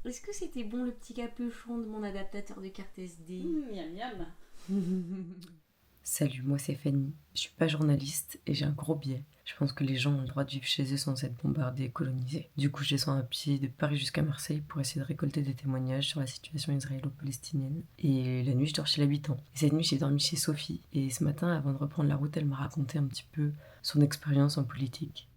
Est-ce que c'était bon le petit capuchon de mon adaptateur de carte SD? Miam miam. Salut, moi c'est Fanny. Je suis pas journaliste et j'ai un gros biais. Je pense que les gens ont le droit de vivre chez eux sans être bombardés et colonisés. Du coup, je descends à pied de Paris jusqu'à Marseille pour essayer de récolter des témoignages sur la situation israélo-palestinienne. Et la nuit, je dors chez l'habitant. Et cette nuit, j'ai dormi chez Sophie. Et ce matin, avant de reprendre la route, elle m'a raconté un petit peu son expérience en politique.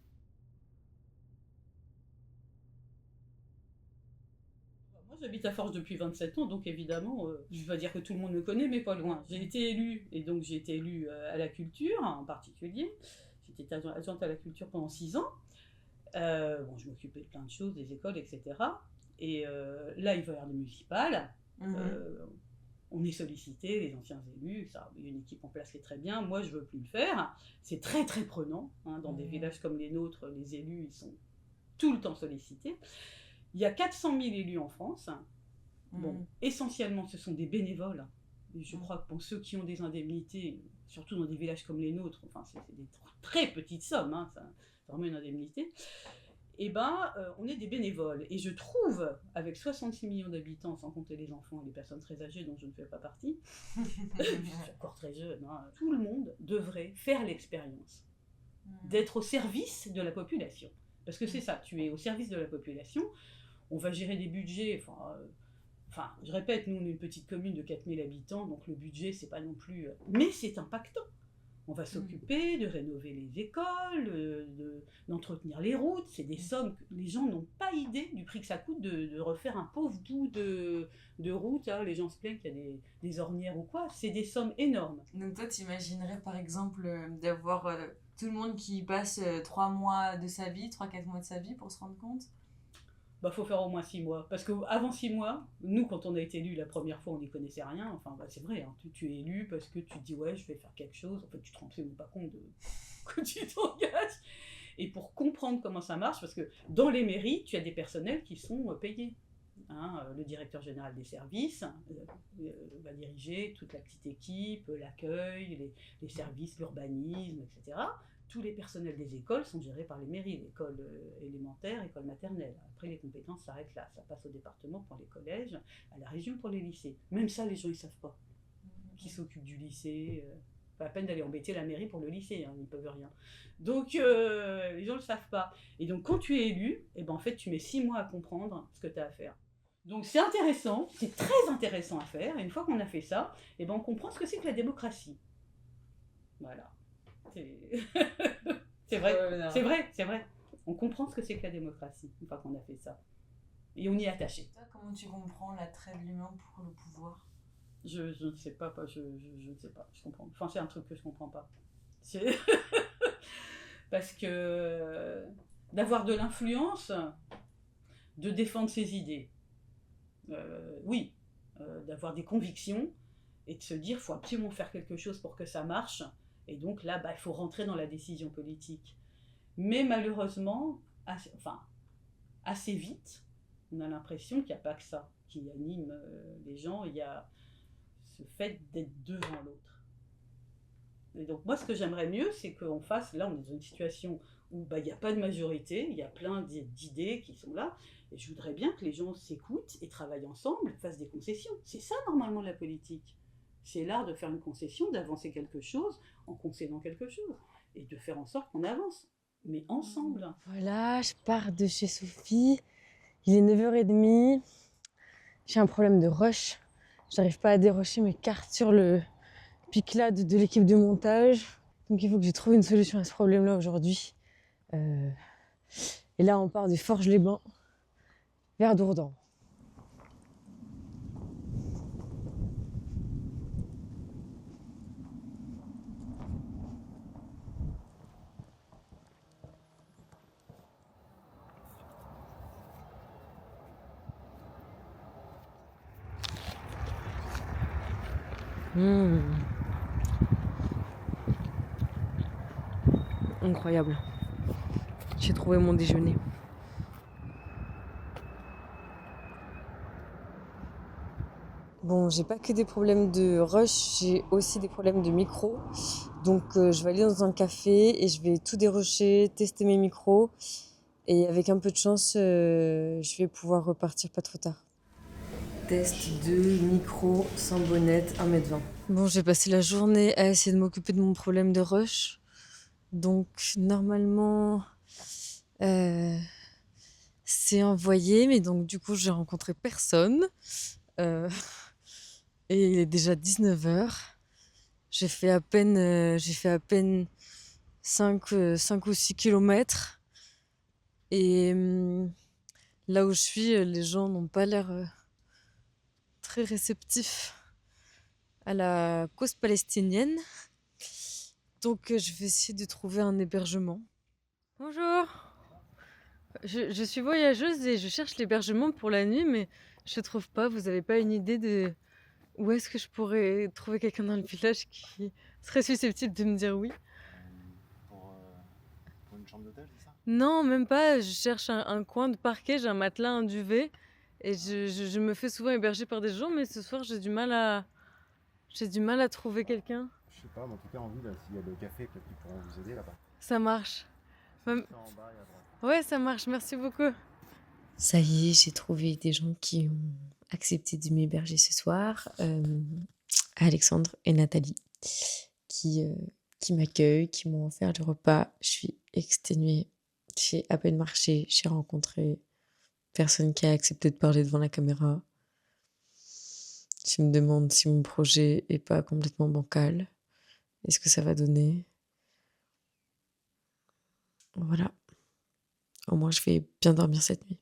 Moi, j'habite à Forges depuis 27 ans, donc évidemment, je ne vais pas dire que tout le monde me connaît, mais pas loin. J'ai été élue, et donc j'ai été élue à la culture en particulier. J'étais adjointe à la culture pendant 6 ans. Bon, je m'occupais de plein de choses, des écoles, etc. Et là, il va y avoir des municipales. On est sollicité, les anciens élus, ça, il y a une équipe en place qui est très bien. Moi, je ne veux plus le faire. C'est très, très prenant. Dans des villages comme les nôtres, les élus, ils sont tout le temps sollicités. Il y a 400 000 élus en France. Bon, essentiellement, ce sont des bénévoles. Et je crois que pour ceux qui ont des indemnités, surtout dans des villages comme les nôtres, enfin, c'est des très petites sommes, c'est vraiment une indemnité. Et on est des bénévoles. Et je trouve, avec 66 millions d'habitants, sans compter les enfants et les personnes très âgées dont je ne fais pas partie, je suis encore très jeune, tout le monde devrait faire l'expérience d'être au service de la population. Parce que c'est ça, tu es au service de la population, on va gérer des budgets, enfin, je répète, nous on est une petite commune de 4000 habitants, donc le budget c'est pas non plus... Mais c'est impactant. On va s'occuper de rénover les écoles, d'entretenir les routes. C'est des sommes que les gens n'ont pas idée du prix que ça coûte de refaire un pauvre bout de route. Les gens se plaignent qu'il y a des ornières ou quoi. C'est des sommes énormes. Donc toi, t'imaginerais par exemple d'avoir tout le monde qui passe 3 mois de sa vie, 3-4 mois de sa vie pour se rendre compte? Faut faire au moins 6 mois. Parce qu'avant 6 mois, nous, quand on a été élus la première fois, on n'y connaissait rien. Enfin, c'est vrai, tu es élu parce que tu te dis, ouais, je vais faire quelque chose. En fait, tu te rends absolument pas compte que tu t'engages. Et pour comprendre comment ça marche, parce que dans les mairies, tu as des personnels qui sont payés. Le directeur général des services va diriger toute la petite équipe, l'accueil, les services, l'urbanisme, etc. Tous les personnels des écoles sont gérés par les mairies, l'école élémentaire, école maternelle. Après, les compétences s'arrêtent là. Ça passe au département pour les collèges, à la région pour les lycées. Même ça, les gens, ils ne savent pas. Qui s'occupe du lycée Pas la peine d'aller embêter la mairie pour le lycée, ils ne peuvent rien. Donc, les gens ne le savent pas. Et donc, quand tu es élu, en fait, tu mets 6 mois à comprendre ce que tu as à faire. Donc, c'est intéressant, c'est très intéressant à faire. Et une fois qu'on a fait ça, on comprend ce que c'est que la démocratie. Voilà. C'est vrai, c'est vrai. On comprend ce que c'est que la démocratie, une fois qu'on a fait ça. Et on y est attaché. Toi, comment tu comprends l'attrait de l'humain pour le pouvoir? Je ne sais pas, je ne sais pas, je comprends. Enfin, c'est un truc que je comprends pas. Parce que d'avoir de l'influence, de défendre ses idées, oui, d'avoir des convictions et de se dire qu'il faut absolument faire quelque chose pour que ça marche. Et donc là, il faut rentrer dans la décision politique. Mais malheureusement, assez vite, on a l'impression qu'il n'y a pas que ça qui anime les gens. Il y a ce fait d'être devant l'autre. Et donc moi, ce que j'aimerais mieux, c'est qu'on fasse... Là, on est dans une situation où il n'y a pas de majorité, il y a plein d'idées qui sont là. Et je voudrais bien que les gens s'écoutent et travaillent ensemble, fassent des concessions. C'est ça, normalement, la politique. C'est l'art de faire une concession, d'avancer quelque chose en concédant quelque chose. Et de faire en sorte qu'on avance. Mais ensemble. Voilà, je pars de chez Sophie. Il est 9h30. J'ai un problème de rush. J'arrive pas à dérocher mes cartes sur le Piclad de l'équipe de montage. Donc il faut que je trouve une solution à ce problème-là aujourd'hui. Et là, on part de Forges-les-Bains vers Dourdan. Incroyable. J'ai trouvé mon déjeuner. Bon, j'ai pas que des problèmes de rush, j'ai aussi des problèmes de micro. Donc je vais aller dans un café et je vais tout dérocher, tester mes micros Et avec un peu de chance, je vais pouvoir repartir pas trop tard. Test de micro sans bonnette, 1m20. Bon, j'ai passé la journée à essayer de m'occuper de mon problème de rush. Donc, normalement, c'est envoyé. Mais donc, du coup, j'ai rencontré personne. Euh, et il est déjà 19h. J'ai fait à peine 5 ou 6 kilomètres. Et là où je suis, les gens n'ont pas l'air très réceptifs à la cause palestinienne. Donc je vais essayer de trouver un hébergement. Bonjour. Je suis voyageuse et je cherche l'hébergement pour la nuit, mais je ne trouve pas. Vous n'avez pas une idée de où est-ce que je pourrais trouver quelqu'un dans le village qui serait susceptible de me dire oui? Pour une chambre d'hôtel, c'est ça? Non, même pas. Je cherche un coin de parquet, j'ai un matelas, un duvet. Et je me fais souvent héberger par des gens, mais ce soir j'ai du mal à trouver quelqu'un. Je sais pas, mais en tout cas en ville, s'il y a le café, peut-être qu'ils pourront vous aider là-bas. Ça marche. C'est juste en bas et à droite. Ouais, ça marche, merci beaucoup. Ça y est, j'ai trouvé des gens qui ont accepté de m'héberger ce soir. Alexandre et Nathalie qui m'accueillent, qui m'ont offert le repas. Je suis exténuée. J'ai à peine marché, j'ai rencontré personne qui a accepté de parler devant la caméra. Je me demande si mon projet est pas complètement bancal. Est-ce que ça va donner? Voilà. Au moins, je vais bien dormir cette nuit.